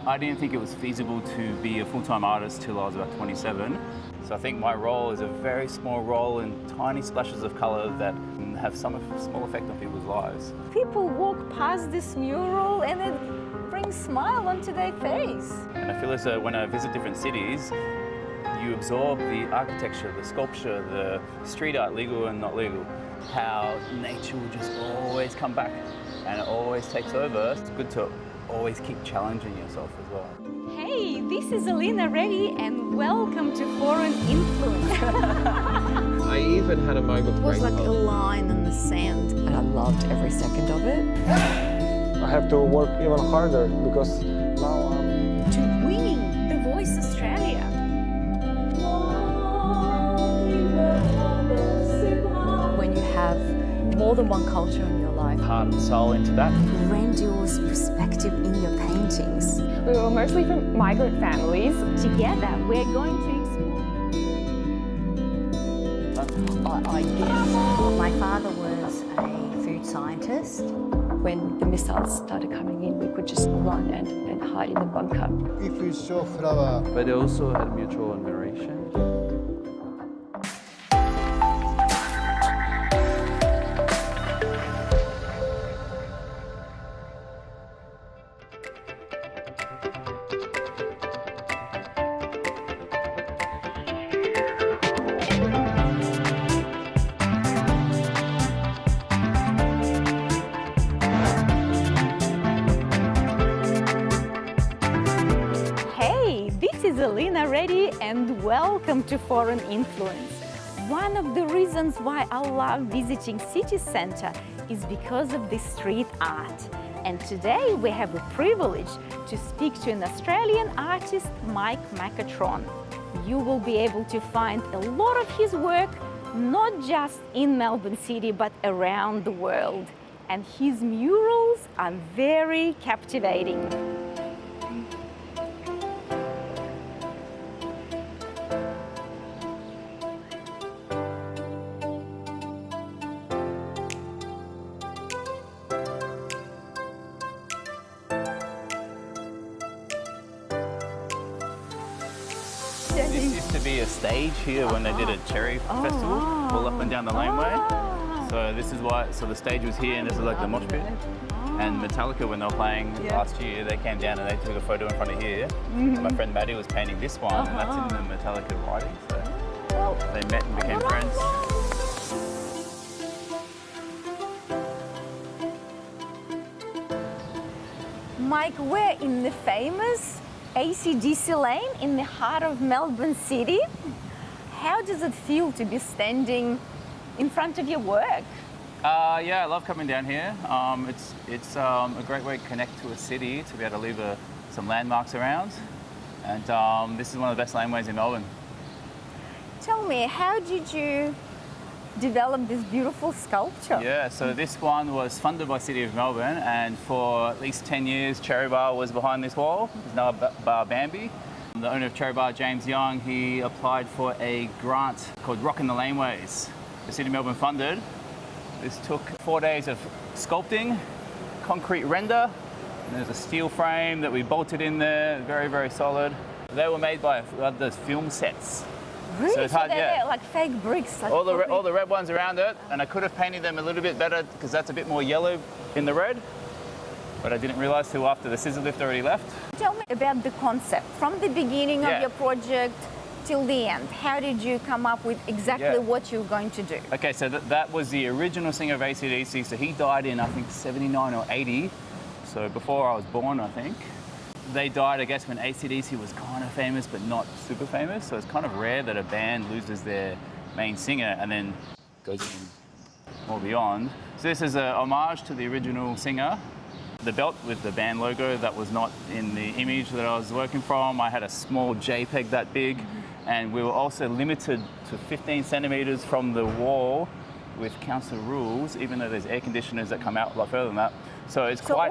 I didn't think it was feasible to be a full-time artist till I was about 27. So I think my role is a very small role in tiny splashes of colour that can have some small effect on people's lives. People walk past this mural and it brings a smile onto their face. And I feel as though when I visit different cities, you absorb the architecture, the sculpture, the street art, legal and not legal, how nature will just always come back and it always takes over. It's good to always keep challenging yourself as well. Hey, this is Alina Reddy and welcome to Foreign Influence. I even had a moment. It was like a line in the sand and I loved every second of it. I have to work even harder because now I'm... To winning The Voice Australia. When you have more than one culture in your life, Heart and soul into that. grandiose perspective in your paintings. We were mostly from migrant families. Together, we're going to explore. I guess my father was a food scientist. When the missiles started coming in, we could just run and hide in the bunker. If you show flower, But they also had mutual admiration. Hey, this is Alina Reddy and welcome to Foreign Influence. One of the reasons why I love visiting city centre is because of the street art. And today we have a privilege to speak to an Australian artist, Mike Makatron. You will be able to find a lot of his work, not just in Melbourne City, but around the world. And his murals are very captivating. This used to be a stage here when they did a cherry festival, all up and down the laneway. So this is why, so the stage was here and this is like the mosh pit. And Metallica, when they were playing last year, they came down and they took a photo in front of here. My friend Maddie was painting this one and that's in the Metallica writing. So they met and became friends. Mike, we're in the famous AC/DC lane in the heart of Melbourne City. How does it feel to be standing in front of your work? Yeah, I love coming down here. It's a great way to connect to a city, to be able to leave some landmarks around. And this is one of the best laneways in Melbourne. Tell me, how did you develop this beautiful sculpture? Yeah, so this one was funded by City of Melbourne, and for at least 10 years, Cherry Bar was behind this wall. There's now Bar Bambi. The owner of Cherry Bar, James Young, he applied for a grant called Rockin' the Laneways. The City of Melbourne funded. This took 4 days of sculpting, concrete render, and there's a steel frame that we bolted in there, very, very solid. They were made by those film sets. Really? So it's hard, they're like fake bricks. Like all the red ones around it, and I could have painted them a little bit better because that's a bit more yellow in the red, but I didn't realise till after the scissor lift already left. Tell me about the concept from the beginning of your project till the end. How did you come up with exactly what you're going to do? Okay, so that was the original singer of AC/DC. So he died in, I think, 79 or 80. So before I was born, I think. They died, I guess, when AC/DC was kind of famous, but not super famous. So it's kind of rare that a band loses their main singer and then goes in more beyond. So this is a homage to the original singer. The belt with the band logo, that was not in the image that I was working from. I had a small JPEG that big, and we were also limited to 15 centimeters from the wall with council rules, even though there's air conditioners that come out a lot further than that. So it's quite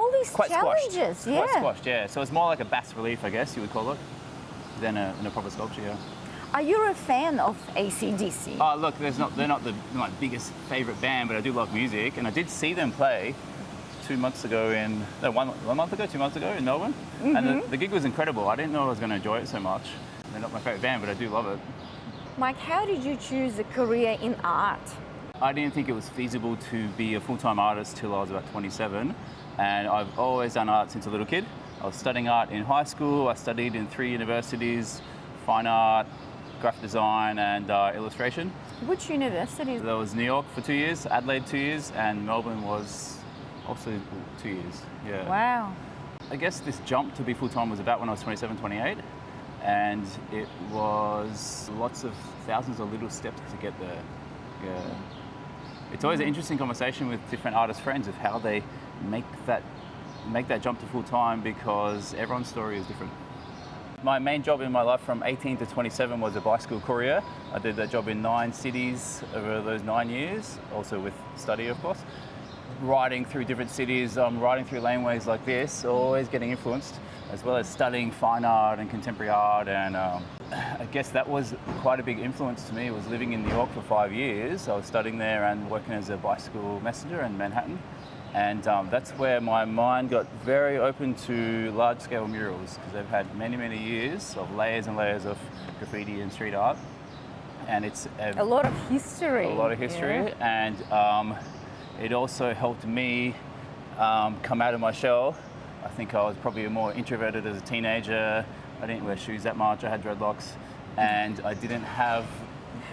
challenges, squashed. Quite squashed, yeah. So it's more like a bas relief, I guess you would call it, than a proper sculpture, yeah. Are you a fan of AC/DC? Oh, look, they're not the biggest favourite band, but I do love music, and I did see them play 2 months ago one month ago, 2 months ago in Melbourne. And the gig was incredible. I didn't know I was going to enjoy it so much. They're not my favourite band, but I do love it. Mike, how did you choose a career in art? I didn't think it was feasible to be a full-time artist till I was about 27. And I've always done art since a little kid. I was studying art in high school. I studied in 3 universities, fine art, graphic design and illustration. Which universities? There was New York for 2 years, Adelaide 2 years, and Melbourne was also 2 years. Yeah. Wow. I guess this jump to be full-time was about when I was 27, 28. And it was lots of thousands of little steps to get there. Yeah. It's always an interesting conversation with different artist friends of how they make that jump to full-time because everyone's story is different. My main job in my life from 18 to 27 was a bicycle courier. I did that job in 9 cities over those 9 years, also with study, of course. Riding through different cities, riding through laneways like this, always getting influenced, as well as studying fine art and contemporary art. And I guess that was quite a big influence to me. Was living in New York for 5 years. I was studying there and working as a bicycle messenger in Manhattan. And that's where my mind got very open to large-scale murals because they've had many, many years of layers and layers of graffiti and street art. And it's a lot of history. A lot of history. Yeah. And it also helped me come out of my shell. I think I was probably more introverted as a teenager. I didn't wear shoes that much. I had dreadlocks. And I didn't have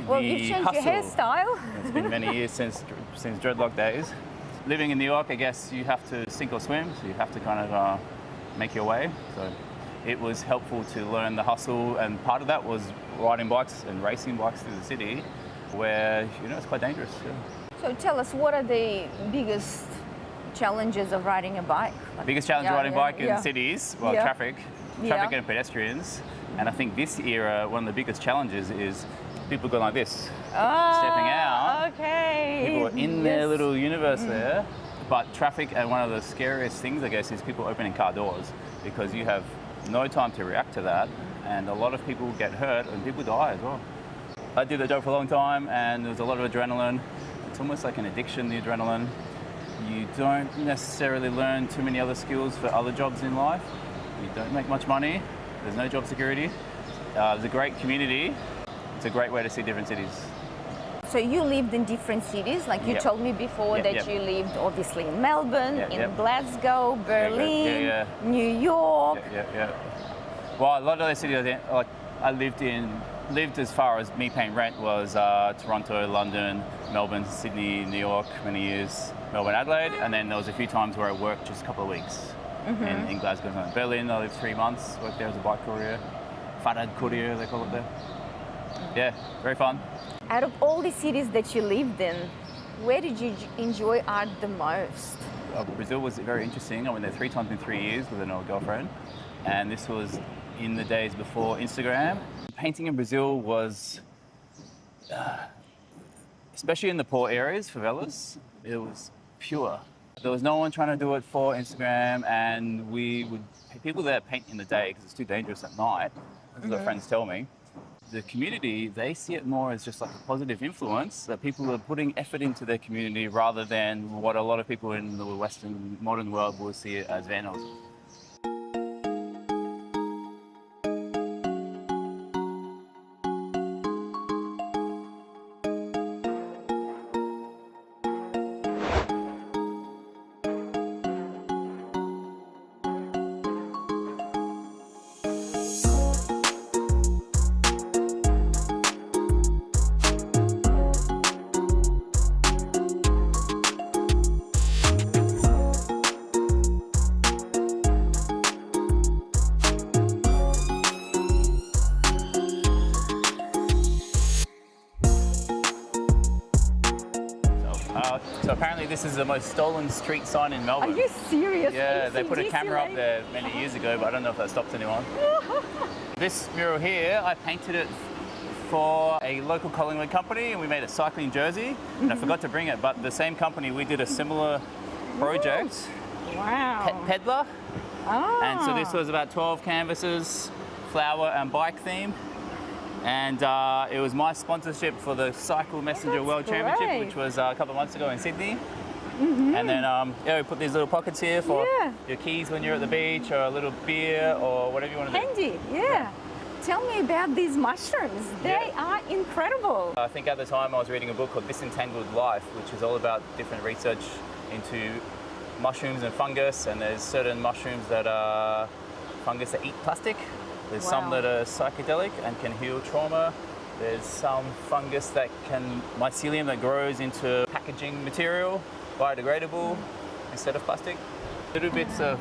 well, the you've changed hustle. your hairstyle. It's been many years since dreadlock days. Living in New York, I guess you have to sink or swim, so you have to kind of make your way. So it was helpful to learn the hustle, and part of that was riding bikes and racing bikes through the city, where it's quite dangerous. Yeah. So tell us, what are the biggest challenges of riding a bike? Biggest challenge of riding a bike in cities, well, traffic and pedestrians. And I think this era, one of the biggest challenges is people going like this, stepping out. Okay. People are in their little universe there. But traffic, and one of the scariest things, I guess, is people opening car doors because you have no time to react to that. And a lot of people get hurt and people die as well. I did the job for a long time and there was a lot of adrenaline. It's almost like an addiction, the adrenaline. You don't necessarily learn too many other skills for other jobs in life. You don't make much money. There's no job security. There's a great community. It's a great way to see different cities. So you lived in different cities, like you told me before that you lived obviously in Melbourne, in Glasgow, Berlin, New York. Well, a lot of those cities I lived as far as me paying rent was Toronto, London, Melbourne, Sydney, New York, many years, Melbourne, Adelaide, and then there was a few times where I worked just a couple of weeks in Glasgow. Berlin, I lived 3 months, worked there as a bike courier, Fahrrad courier, they call it there. Yeah, very fun. Out of all the cities that you lived in, where did you enjoy art the most? Brazil was very interesting. I went there 3 times in 3 years with an old girlfriend, and this was in the days before Instagram. Painting in Brazil was, especially in the poor areas, favelas, it was pure. There was no one trying to do it for Instagram, and people there paint in the day because it's too dangerous at night, as the friends tell me. The community, they see it more as just like a positive influence, that people are putting effort into their community rather than what a lot of people in the Western modern world will see it as vandalism. So apparently this is the most stolen street sign in Melbourne. Are you serious? Yeah, they put a camera up there many years ago, but I don't know if that stops anyone. This mural here, I painted it for a local Collingwood company, and we made a cycling jersey, and I forgot to bring it, but the same company, we did a similar project. Wow. Pet Peddler. And so this was about 12 canvases, flower and bike theme. And it was my sponsorship for the Cycle Messenger World Championship, which was a couple of months ago in Sydney. And then yeah, we put these little pockets here for Yeah. your keys when you're at the beach, or a little beer, or whatever you want to do. Handy, yeah. Tell me about these mushrooms. They are incredible. I think at the time I was reading a book called Disentangled Life, which is all about different research into mushrooms and fungus, and there's certain mushrooms that are fungus that eat plastic. There's some that are psychedelic and can heal trauma. There's some fungus that can, mycelium, that grows into packaging material, biodegradable instead of plastic. Little bits of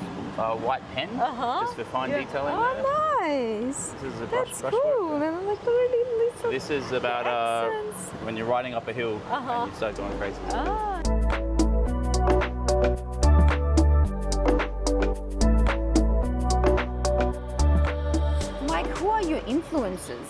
white pen, just for fine detailing. Oh, nice. This is a That's brush cool. work. And like really little This is about accents. when you're riding up a hill and you start going crazy. Ah. Mike, who are your influences?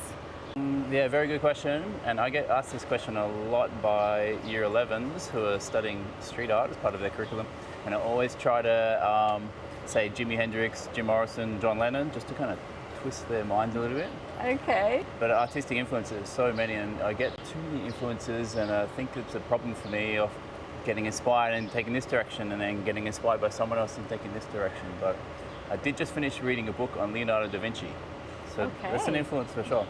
Yeah, very good question. And I get asked this question a lot by year 11s who are studying street art as part of their curriculum. And I always try to say Jimi Hendrix, Jim Morrison, John Lennon, just to kind of twist their minds a little bit. Okay. But artistic influences, so many, and I get too many influences, and I think it's a problem for me of getting inspired and taking this direction, and then getting inspired by someone else and taking this direction. But I did just finish reading a book on Leonardo da Vinci, so that's an influence for sure.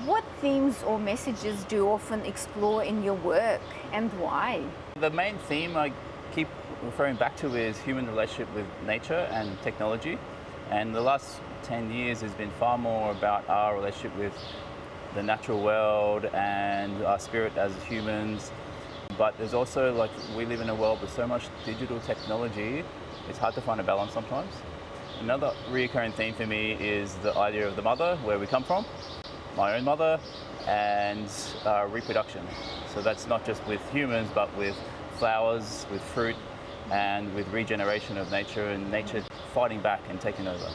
What themes or messages do you often explore in your work, and why? The main theme I keep referring back to is human relationship with nature and technology. And the last 10 years has been far more about our relationship with the natural world and our spirit as humans. But there's also, like, we live in a world with so much digital technology, it's hard to find a balance sometimes. Another recurring theme for me is the idea of the mother, where we come from, my own mother, and reproduction. So that's not just with humans, but with flowers, with fruit, and with regeneration of nature, and nature fighting back and taking over.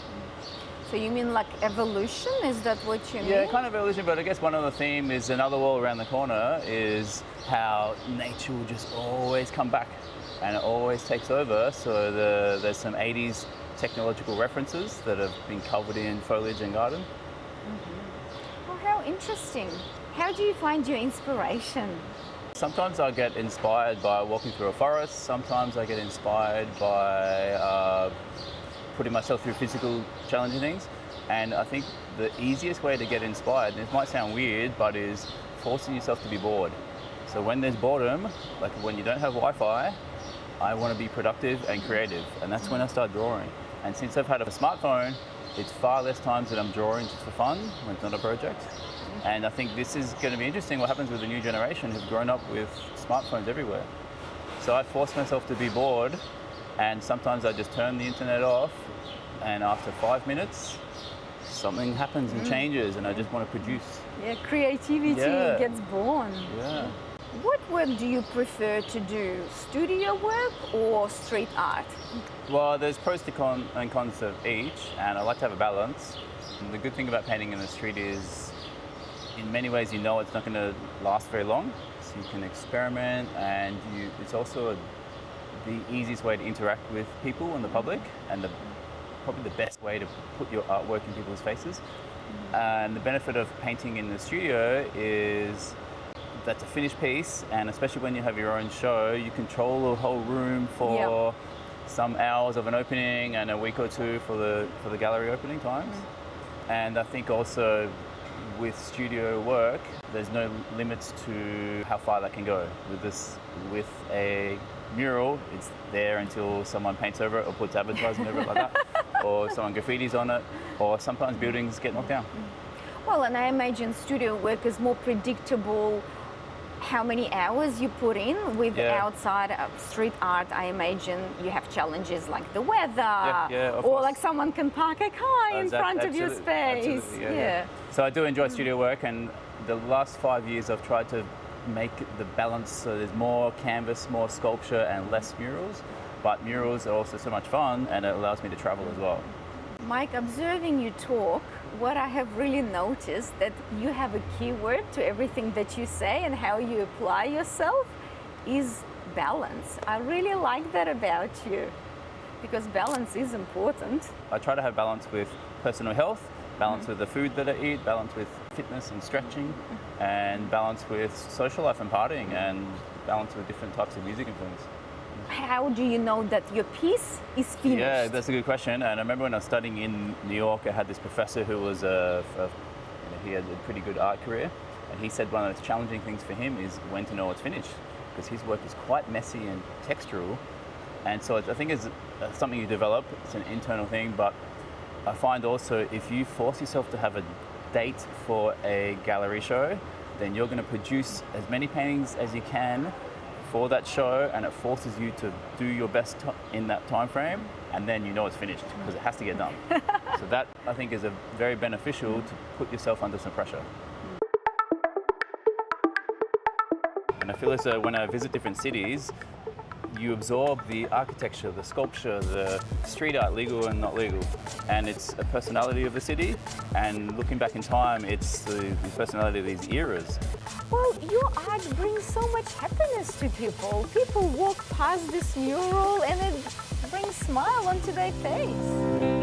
So you mean like evolution? Is that what you mean? Yeah, kind of evolution, but I guess one other theme is another wall around the corner is how nature will just always come back and it always takes over. So there's some 80s technological references that have been covered in foliage and garden. Oh, how interesting. How do you find your inspiration? Sometimes I get inspired by walking through a forest. Sometimes I get inspired by putting myself through physical challenging things. And I think the easiest way to get inspired, and it might sound weird, but is forcing yourself to be bored. So when there's boredom, like when you don't have Wi-Fi, I want to be productive and creative. And that's when I start drawing. And since I've had a smartphone, it's far less times that I'm drawing just for fun when it's not a project. And I think this is going to be interesting what happens with the new generation who've grown up with smartphones everywhere. So I force myself to be bored, and sometimes I just turn the internet off, and after 5 minutes, something happens and changes, and I just want to produce. Yeah, creativity gets born. Yeah. What work do you prefer to do? Studio work or street art? Well, there's pros and cons of each, and I like to have a balance. And the good thing about painting in the street is, in many ways, you know it's not going to last very long, so you can experiment, and it's also the easiest way to interact with people and the public, and probably the best way to put your artwork in people's faces. And the benefit of painting in the studio is that's a finished piece, and especially when you have your own show, you control the whole room for some hours of an opening and a week or two for the gallery opening times. And I think also with studio work, there's no limits to how far that can go. With a mural, it's there until someone paints over it or puts advertising over it like that, or someone graffitis on it, or sometimes buildings get knocked down. Well, and I imagine studio work is more predictable. How many hours you put in with outside street art, I imagine you have challenges like the weather, or like someone can park a car in front of your space. So I do enjoy studio work, and the last 5 years I've tried to make the balance so there's more canvas, more sculpture, and less murals. But murals are also so much fun, and it allows me to travel as well. Mike, observing you talk, what I have really noticed that you have a keyword to everything that you say and how you apply yourself is balance. I really like that about you, because balance is important. I try to have balance with personal health, balance with the food that I eat, balance with fitness and stretching, and balance with social life and partying, and balance with different types of music influence. how do you know that your piece is finished? Yeah, that's a good question. And I remember when I was studying in New York, I had this professor who was he had a pretty good art career, and he said one of the challenging things for him is when to know it's finished, because his work is quite messy and textural, and so I think it's something you develop. It's an internal thing, but I find also if you force yourself to have a date for a gallery show, then you're going to produce as many paintings as you can for that show, and it forces you to do your best in that time frame, and then you know it's finished because it has to get done. So that I think is very beneficial to put yourself under some pressure. And I feel as though when I visit different cities, you absorb the architecture, the sculpture, the street art, legal and not legal, and it's a personality of the city. And looking back in time, it's the personality of these eras. Well, your art brings so much happiness to people. People walk past this mural and it brings a smile onto their face.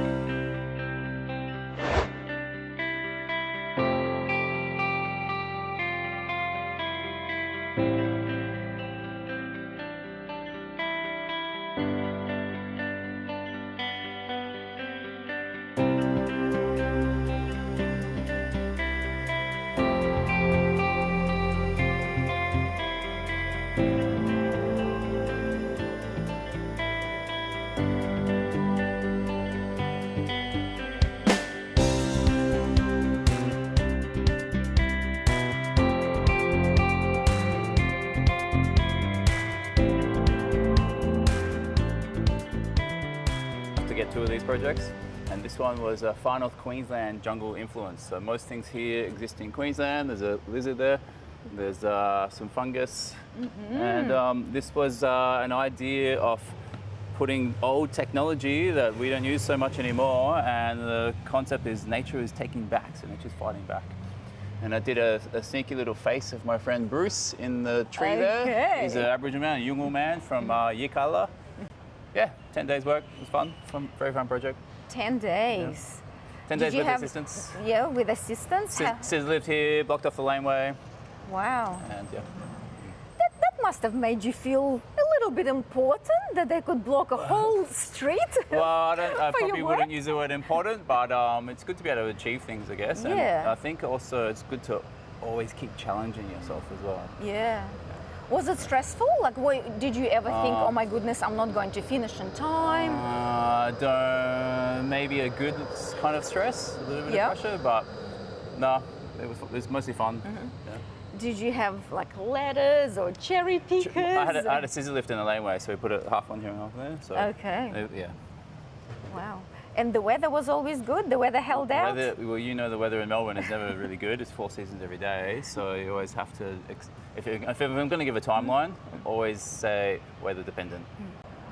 Get two of these projects, and this one was a far north Queensland jungle influence. So most things here exist in Queensland. There's a lizard there, there's some fungus, and this was an idea of putting old technology that we don't use so much anymore, and the concept is nature is taking back, so nature's fighting back. And I did a sneaky little face of my friend Bruce in the tree there. He's an Aboriginal man, a Yolngu man from Yirrkala. Yeah, 10 days work. It was fun. Very fun project. 10 days. Yeah. 10 days with assistance. Yeah, with assistance. Sis lived here, blocked off the laneway. Wow. And yeah. That must have made you feel a little bit important that they could block a whole street. Well, I probably your work? wouldn't use the word important, but it's good to be able to achieve things, I guess. And Yeah. I think also it's good to always keep challenging yourself as well. Yeah. Was it stressful? Like, did you ever think, oh my goodness, I'm not going to finish in time? Maybe a good kind of stress, a little bit of pressure, but no, it was mostly fun. Yeah. Did you have like ladders or cherry pickers? I had a scissor lift in the laneway, so we put it half on here and half there. So okay. Yeah. Wow. And the weather was always good? The weather held out? Well, you know the weather in Melbourne is never really good. It's 4 seasons every day, so you always have to, if I'm going to give a timeline, always say weather dependent.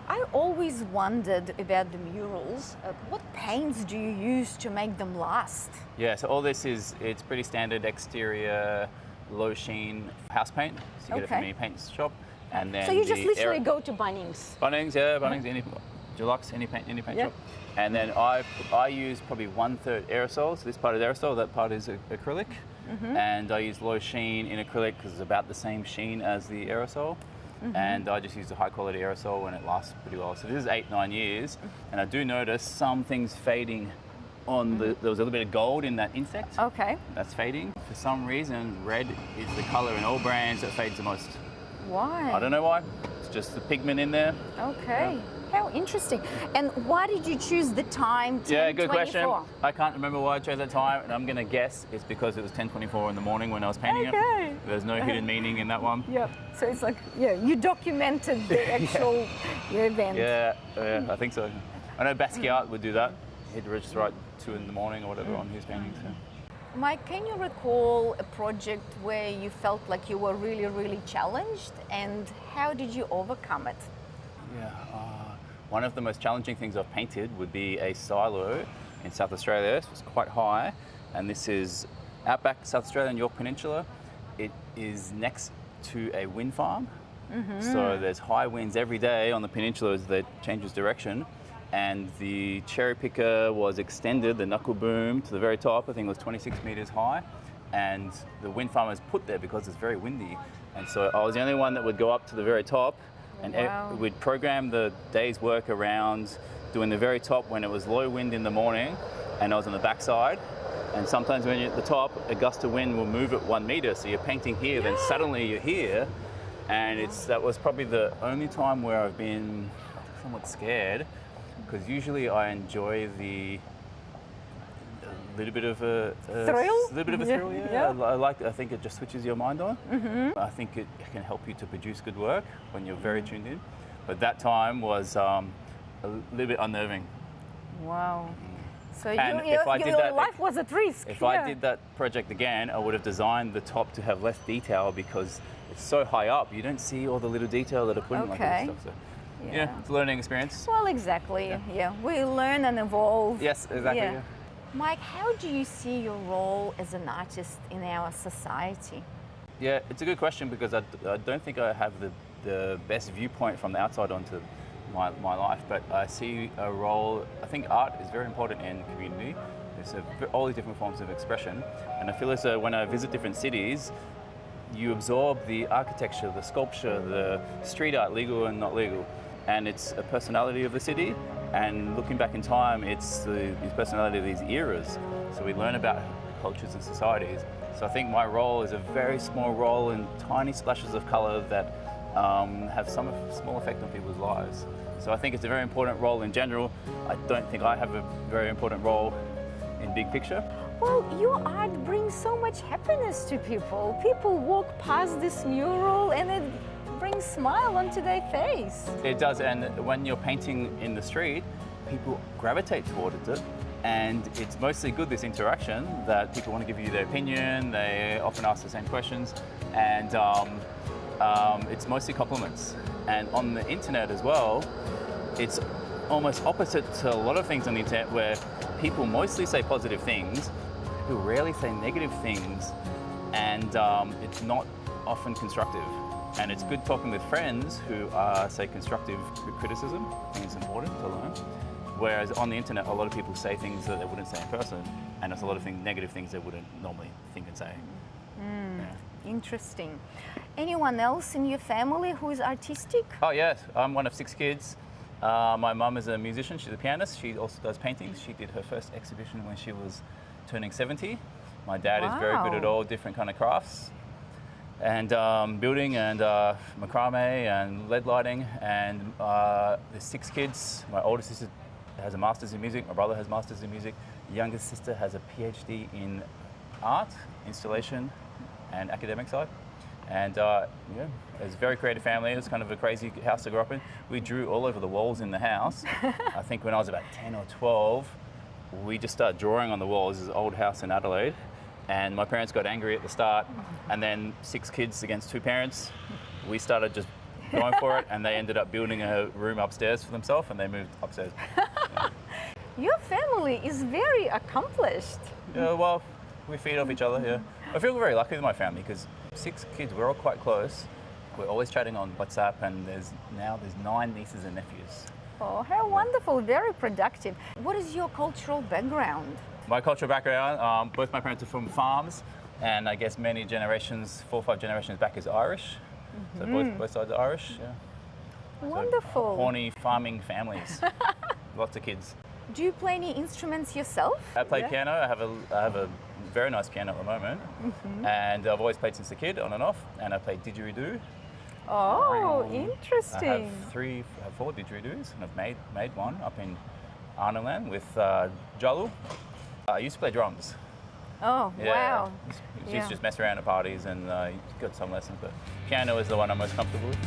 I always wondered about the murals. What paints do you use to make them last? Yeah, so all this it's pretty standard exterior, low sheen house paint. So you get it from any paint shop. And then so you just literally go to Bunnings? Bunnings, yeah, Bunnings, any Deluxe, any paint shop. And then I use probably 1/3 aerosol. So this part is aerosol, that part is acrylic. And I use low sheen in acrylic because it's about the same sheen as the aerosol. And I just use the high quality aerosol and it lasts pretty well. So this is 8-9 years, and I do notice some things fading on there was a little bit of gold in that insect. Okay. That's fading. For some reason, red is the color in all brands that fades the most. Why? I don't know why. It's just the pigment in there. Okay. Yeah. How interesting. And why did you choose the time 10:24? Yeah, good question. I can't remember why I chose that time, and I'm going to guess it's because it was 10:24 in the morning when I was painting it. There's no hidden meaning in that one. Yep. So it's like, you documented the actual event. Yeah, I think so. I know Basquiat would do that. He'd just write 2 in the morning or whatever on his paintings. Yeah. Mike, can you recall a project where you felt like you were really, really challenged, and how did you overcome it? Yeah. One of the most challenging things I've painted would be a silo in South Australia. So it's quite high, and this is outback South Australian York Peninsula. It is next to a wind farm, so there's high winds every day on the peninsula as they change its direction. And the cherry picker was extended, the knuckle boom, to the very top. I think it was 26 meters high, and the wind farm was put there because it's very windy. And so I was the only one that would go up to the very top And Wow. we'd program the day's work around doing the very top when it was low wind in the morning and I was on the backside. And sometimes when you're at the top, a gust of wind will move it 1 meter. So you're painting here, then suddenly you're here. And that was probably the only time where I've been somewhat scared, because usually I enjoy a little bit of a Thrill? A little bit of a thrill, yeah. I think it just switches your mind on. I think it can help you to produce good work when you're very tuned in. But that time was a little bit unnerving. Wow. So And your if I did that- life was at risk. If I did that project again, I would have designed the top to have less detail because it's so high up. You don't see all the little detail that are put in like Okay. this stuff. So, yeah, it's a learning experience. Well, exactly. Yeah. We learn and evolve. Yes, exactly. Yeah. Yeah. Mike, how do you see your role as an artist in our society? Yeah, it's a good question because I don't think I have the best viewpoint from the outside onto my life, but I see a role. I think art is very important in the community. There's all these different forms of expression, and I feel as though when I visit different cities, you absorb the architecture, the sculpture, the street art, legal and not legal, and it's a personality of the city. And looking back in time, it's the personality of these eras. So we learn about cultures and societies. So I think my role is a very small role in tiny splashes of colour that have some small effect on people's lives. So I think it's a very important role in general. I don't think I have a very important role in big picture. Well, your art brings so much happiness to people. People walk past this mural and it brings smile onto their face. It does, and when you're painting in the street, people gravitate towards it. And it's mostly good, this interaction, that people want to give you their opinion, they often ask the same questions, and it's mostly compliments. And on the internet as well, it's almost opposite to a lot of things on the internet where people mostly say positive things, people rarely say negative things, and it's not often constructive. And it's good talking with friends who say constructive criticism. I think it's important to learn. Whereas on the internet, a lot of people say things that they wouldn't say in person, and there's a lot of negative things they wouldn't normally think and say. Yeah. Interesting. Anyone else in your family who is artistic? Oh yes, I'm one of 6 kids. My mum is a musician, she's a pianist, she also does paintings. She did her first exhibition when she was turning 70. My dad is very good at all different kind of crafts, and building and macrame and lead lighting. And there's 6 kids. My older sister has a master's in music, my brother has masters in music, the youngest sister has a PhD in art, installation and academic side. And yeah, it's a very creative family. It's kind of a crazy house to grow up in. We drew all over the walls in the house. I think when I was about 10 or 12, we just started drawing on the walls. This is an old house in Adelaide. And my parents got angry at the start, and then 6 kids against 2 parents. We started just going for it, and they ended up building a room upstairs for themselves, and they moved upstairs. Yeah. Your family is very accomplished. Yeah, well, we feed off each other, yeah. I feel very lucky with my family because 6 kids, we're all quite close. We're always chatting on WhatsApp, and there's 9 nieces and nephews. Oh, how wonderful, very productive. What is your cultural background? My cultural background, both my parents are from farms, and I guess many generations, 4 or 5 generations back is Irish. So both sides are Irish, yeah. Wonderful. So, horny farming families, lots of kids. Do you play any instruments yourself? I play piano. I have a very nice piano at the moment, and I've always played since a kid, on and off. And I play didgeridoo. Oh, I interesting. have 4 didgeridoos, and I've made one up in Arnhem with Jalu. I used to play drums. Oh, Yeah. wow. Used to just mess around at parties and got some lessons, but piano is the one I'm most comfortable with.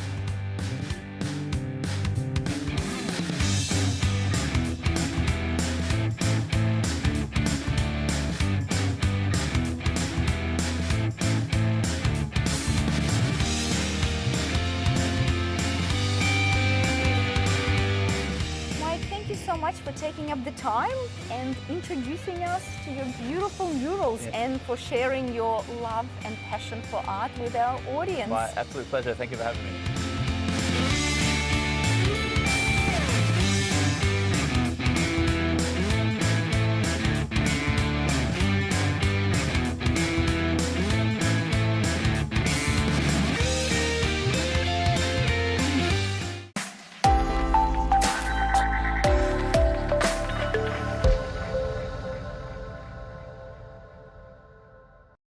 So much for taking up the time and introducing us to your beautiful murals and for sharing your love and passion for art with our audience. My absolute pleasure. Thank you for having me.